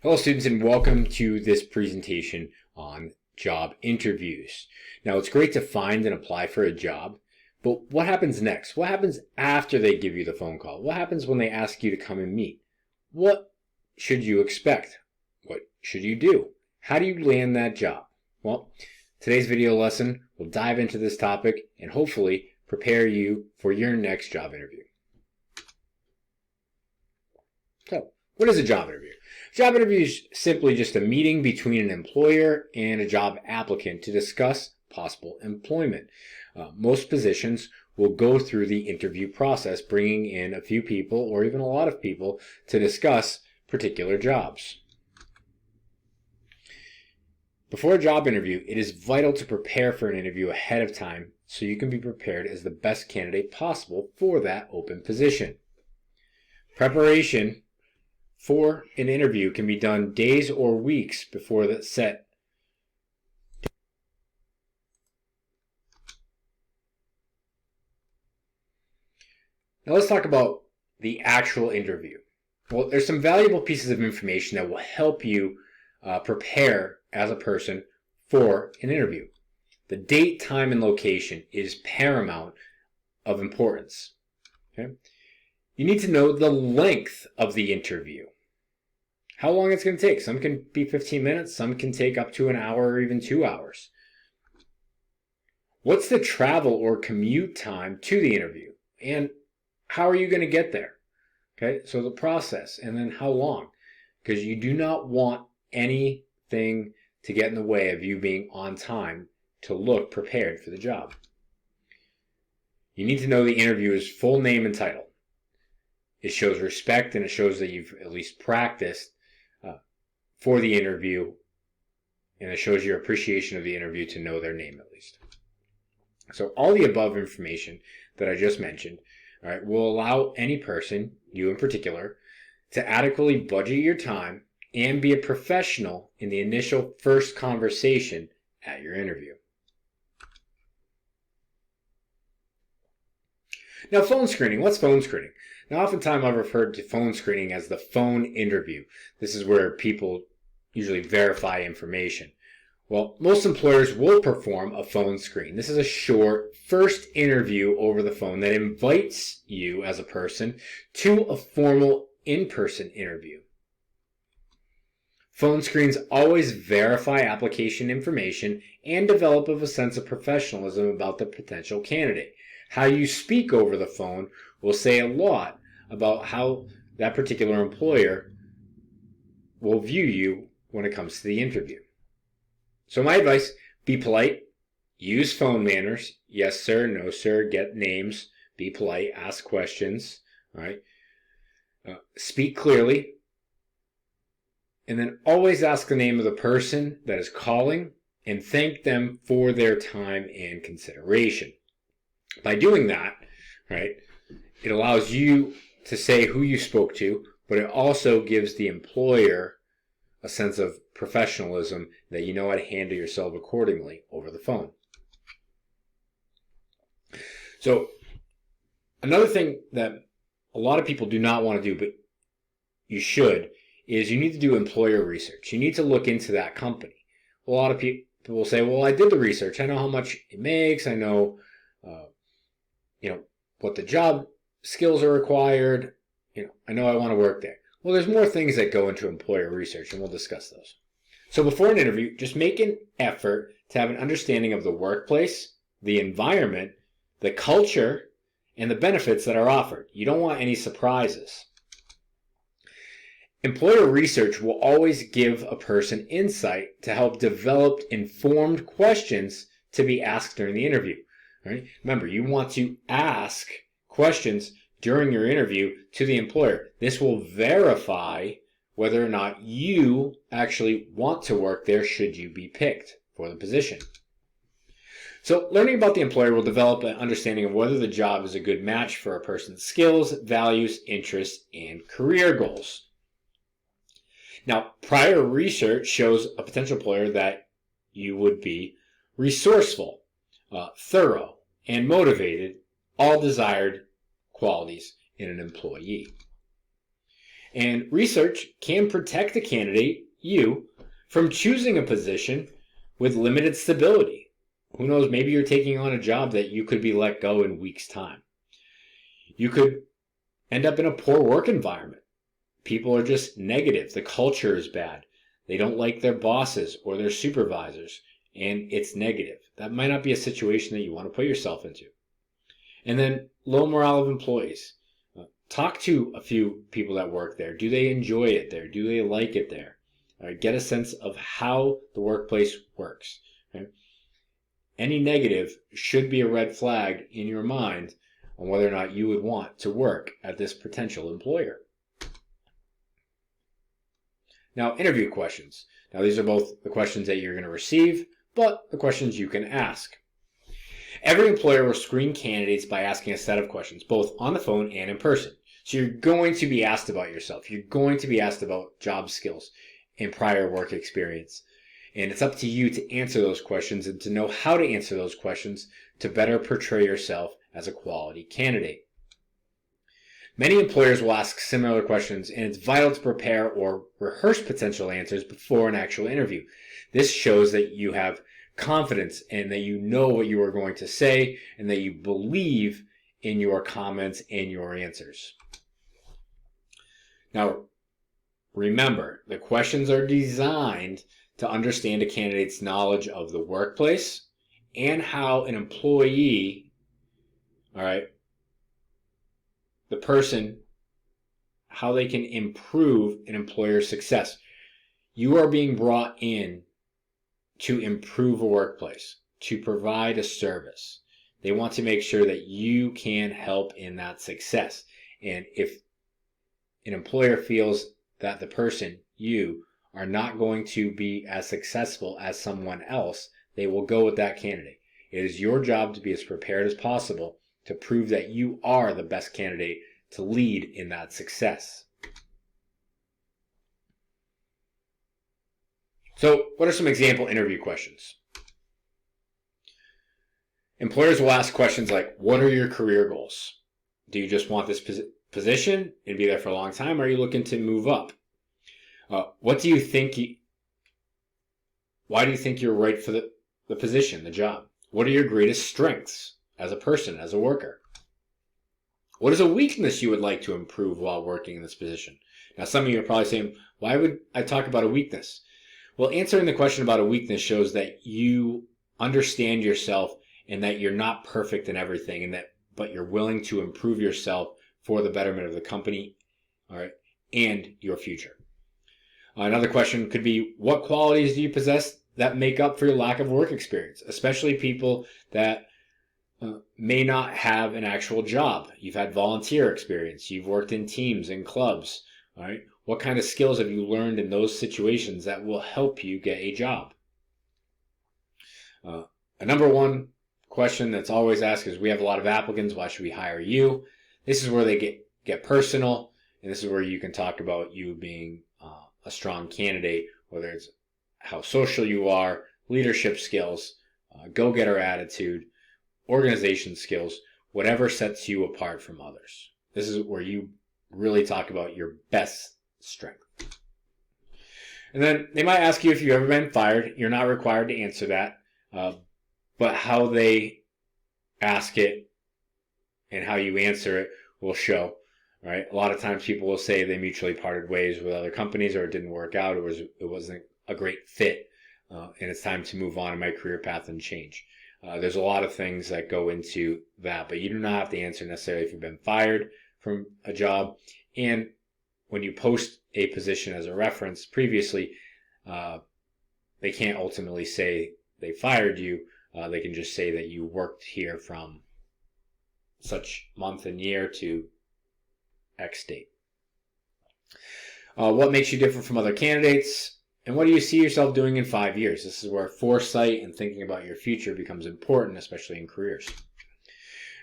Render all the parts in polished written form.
Hello students, and welcome to this presentation on job interviews. Now, it's great to find and apply for a job, but what happens next? What happens after they give you the phone call? What happens when they ask you to come and meet? What should you expect? What should you do? How do you land that job? Well, today's video lesson will dive into this topic and hopefully prepare you for your next job interview. So, what is a job interview? A job interview is simply just a meeting between an employer and a job applicant to discuss possible employment. Most positions will go through the interview process, bringing in a few people or even a lot of people to discuss particular jobs. Before a job interview, it is vital to prepare for an interview ahead of time so you can be prepared as the best candidate possible for that open position. Preparation for an interview can be done days or weeks before the set. Now let's talk about the actual interview. Well, there's some valuable pieces of information that will help you prepare as a person for an interview. The date, time, and location is paramount of importance. Okay? You need to know the length of the interview. How long it's going to take. Some can be 15 minutes, some can take up to an hour or even 2 hours. What's the travel or commute time to the interview? And how are you going to get there? Okay, so the process, and then how long? Because you do not want anything to get in the way of you being on time to look prepared for the job. You need to know the interviewer's full name and title. It shows respect and it shows that you've at least practiced for the interview, and it shows your appreciation of the interview to know their name at least. So all the above information that I just mentioned, all right, will allow any person, you in particular, to adequately budget your time and be a professional in the initial first conversation at your interview. Now, phone screening. What's phone screening? Now, oftentimes I've referred to phone screening as the phone interview. This is where people usually verify information. Well, most employers will perform a phone screen. This is a short first interview over the phone that invites you as a person to a formal in-person interview. Phone screens always verify application information and develop a sense of professionalism about the potential candidate. How you speak over the phone will say a lot about how that particular employer will view you when it comes to the interview. So my advice, be polite, use phone manners, yes sir, no sir, get names, be polite, ask questions, all right? Speak clearly, and then always ask the name of the person that is calling and thank them for their time and consideration. By doing that, right, it allows you to say who you spoke to, but it also gives the employer a sense of professionalism that you know how to handle yourself accordingly over the phone. So another thing that a lot of people do not want to do, but you should, is you need to do employer research. You need to look into that company. A lot of people will say, well, I did the research. I know how much it makes. I know, what the job skills are required. I know I want to work there. Well, there's more things that go into employer research, and we'll discuss those. So before an interview, just make an effort to have an understanding of the workplace, the environment, the culture, and the benefits that are offered. You don't want any surprises. Employer research will always give a person insight to help develop informed questions to be asked during the interview. Right? Remember, you want to ask questions during your interview to the employer. This will verify whether or not you actually want to work there should you be picked for the position. So learning about the employer will develop an understanding of whether the job is a good match for a person's skills, values, interests, and career goals. Now, prior research shows a potential employer that you would be resourceful, thorough, and motivated, all desired qualities in an employee. And research can protect the candidate, you, from choosing a position with limited stability. Who knows, maybe you're taking on a job that you could be let go in weeks' time. You could end up in a poor work environment. People are just negative. The culture is bad. They don't like their bosses or their supervisors, and it's negative. That might not be a situation that you want to put yourself into. And then low morale of employees. Talk to a few people that work there. Do they enjoy it there? Do they like it there? All right, get a sense of how the workplace works. Okay? Any negative should be a red flag in your mind on whether or not you would want to work at this potential employer. Now, interview questions. Now, these are both the questions that you're going to receive, but the questions you can ask. Every employer will screen candidates by asking a set of questions, both on the phone and in person. So you're going to be asked about yourself. You're going to be asked about job skills and prior work experience. And it's up to you to answer those questions and to know how to answer those questions to better portray yourself as a quality candidate. Many employers will ask similar questions, and it's vital to prepare or rehearse potential answers before an actual interview. This shows that you have confidence and that you know what you are going to say and that you believe in your comments and your answers. Now, remember, the questions are designed to understand a candidate's knowledge of the workplace and how an employee, all right, the person, how they can improve an employer's success. You are being brought in to improve a workplace, to provide a service. They want to make sure that you can help in that success. And if an employer feels that the person, you, are not going to be as successful as someone else, they will go with that candidate. It is your job to be as prepared as possible to prove that you are the best candidate to lead in that success. So, what are some example interview questions? Employers will ask questions like, what are your career goals? Do you just want this position and be there for a long time? Or are you looking to move up? What do you think? Why do you think you're right for the position, the job? What are your greatest strengths as a person, as a worker? What is a weakness you would like to improve while working in this position? Now, some of you are probably saying, why would I talk about a weakness? Well, answering the question about a weakness shows that you understand yourself and that you're not perfect in everything, but you're willing to improve yourself for the betterment of the company, all right, and your future. Another question could be, what qualities do you possess that make up for your lack of work experience, especially people that may not have an actual job. You've had volunteer experience. You've worked in teams and clubs. All right. What kind of skills have you learned in those situations that will help you get a job? A number one question that's always asked is, we have a lot of applicants. Why should we hire you? This is where they get personal. And this is where you can talk about you being a strong candidate, whether it's how social you are, leadership skills, go-getter attitude, organization skills, whatever sets you apart from others. This is where you really talk about your best strength. And then they might ask you if you've ever been fired. You're not required to answer that, but how they ask it and how you answer it will show. Right? A lot of times people will say they mutually parted ways with other companies, or it didn't work out, or it wasn't a great fit, and it's time to move on in my career path and change. There's a lot of things that go into that, but you do not have to answer necessarily if you've been fired from a job. And when you post a position as a reference previously, they can't ultimately say they fired you. They can just say that you worked here from such month and year to X date. What makes you different from other candidates? And what do you see yourself doing in 5 years? This is where foresight and thinking about your future becomes important, especially in careers.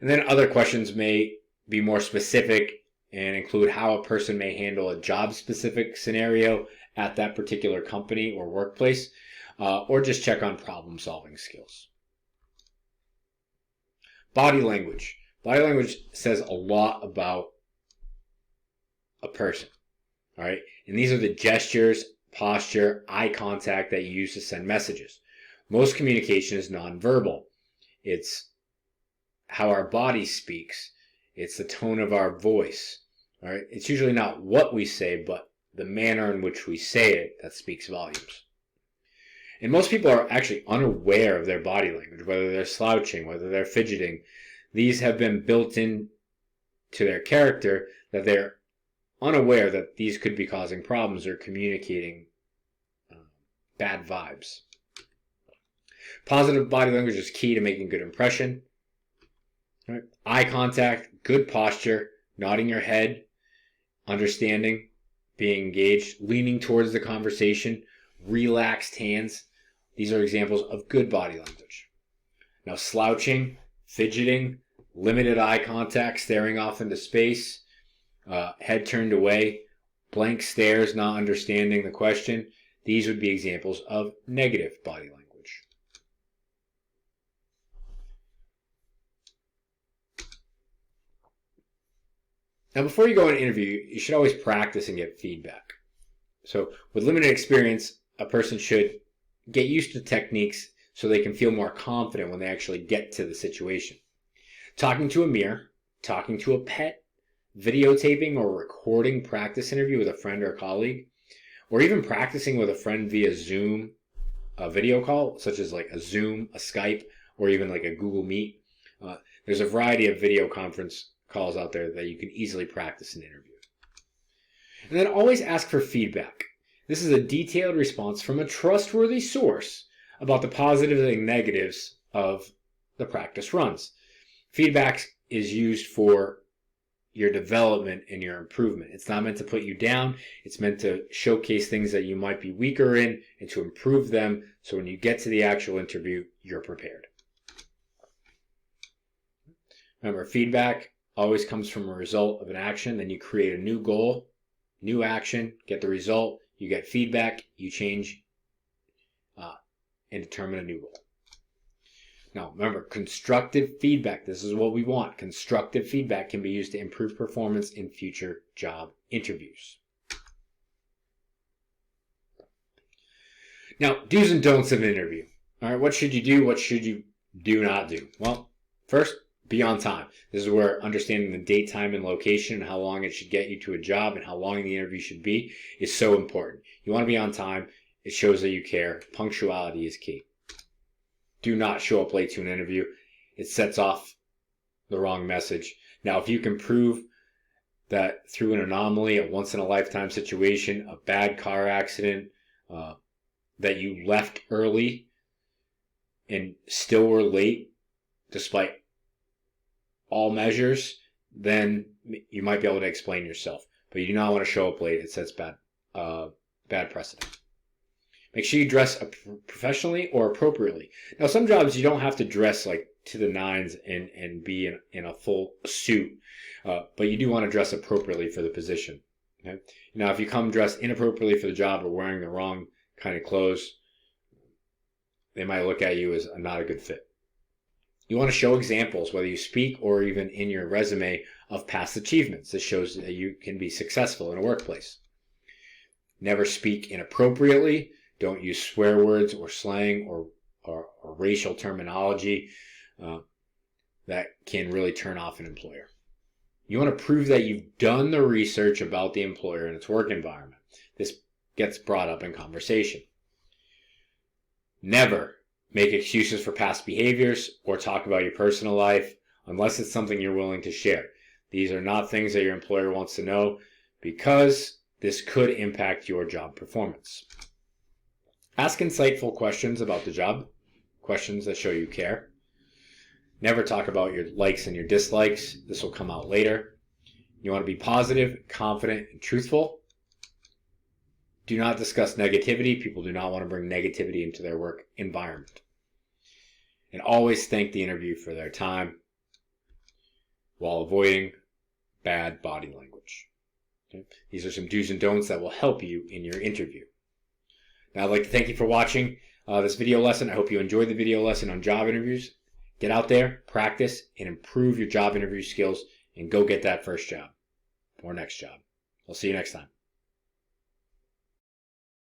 And then other questions may be more specific and include how a person may handle a job-specific scenario at that particular company or workplace, or just check on problem-solving skills. Body language. Body language says a lot about a person. All right. And these are the gestures, posture, eye contact that you use to send messages. Most communication is nonverbal. It's how our body speaks. It's the tone of our voice. All right. It's usually not what we say, but the manner in which we say it that speaks volumes. And most people are actually unaware of their body language, whether they're slouching, whether they're fidgeting. These have been built in to their character that they're unaware that these could be causing problems or communicating bad vibes. Positive body language is key to making good impression. Right? Eye contact, good posture, nodding your head, understanding, being engaged, leaning towards the conversation, relaxed hands. These are examples of good body language. Now, slouching, fidgeting, limited eye contact, staring off into space, head turned away, blank stares, not understanding the question. These would be examples of negative body language. Now, before you go on an interview, you should always practice and get feedback. So, with limited experience, a person should get used to techniques so they can feel more confident when they actually get to the situation. Talking to a mirror, talking to a pet, videotaping or recording practice interview with a friend or colleague, or even practicing with a friend via Zoom, a video call, such as like a Zoom, a Skype, or even like a Google Meet. There's a variety of video conference calls out there that you can easily practice an interview. And then always ask for feedback. This is a detailed response from a trustworthy source about the positives and negatives of the practice runs. Feedback is used for your development and your improvement. It's not meant to put you down. It's meant to showcase things that you might be weaker in and to improve them so when you get to the actual interview, you're prepared. Remember, feedback always comes from a result of an action. Then you create a new goal, new action, get the result, you get feedback, you change and determine a new goal. Now, remember, constructive feedback. This is what we want. Constructive feedback can be used to improve performance in future job interviews. Now, do's and don'ts of an interview. All right, what should you do? What should you do not do? Well, first, be on time. This is where understanding the date, time, and location and how long it should get you to a job and how long the interview should be is so important. You want to be on time. It shows that you care. Punctuality is key. Do not show up late to an interview. It sets off the wrong message. Now, if you can prove that through an anomaly, a once-in-a-lifetime situation, a bad car accident, that you left early and still were late despite all measures, then you might be able to explain yourself. But you do not want to show up late. It sets bad precedent. Make sure you dress professionally or appropriately. Now, some jobs you don't have to dress like to the nines and be in a full suit, but you do want to dress appropriately for the position. Okay? Now, if you come dressed inappropriately for the job or wearing the wrong kind of clothes, they might look at you as not a good fit. You want to show examples, whether you speak or even in your resume, of past achievements. This shows that you can be successful in a workplace. Never speak inappropriately. Don't use swear words or slang or racial terminology that can really turn off an employer. You want to prove that you've done the research about the employer and its work environment. This gets brought up in conversation. Never make excuses for past behaviors or talk about your personal life unless it's something you're willing to share. These are not things that your employer wants to know because this could impact your job performance. Ask insightful questions about the job, questions that show you care. Never talk about your likes and your dislikes. This will come out later. You want to be positive, confident, and truthful. Do not discuss negativity. People do not want to bring negativity into their work environment. And always thank the interviewer for their time while avoiding bad body language. Okay? These are some do's and don'ts that will help you in your interview. Now, I'd like to thank you for watching this video lesson. I hope you enjoyed the video lesson on job interviews. Get out there, practice, and improve your job interview skills, and go get that first job or next job. I'll see you next time.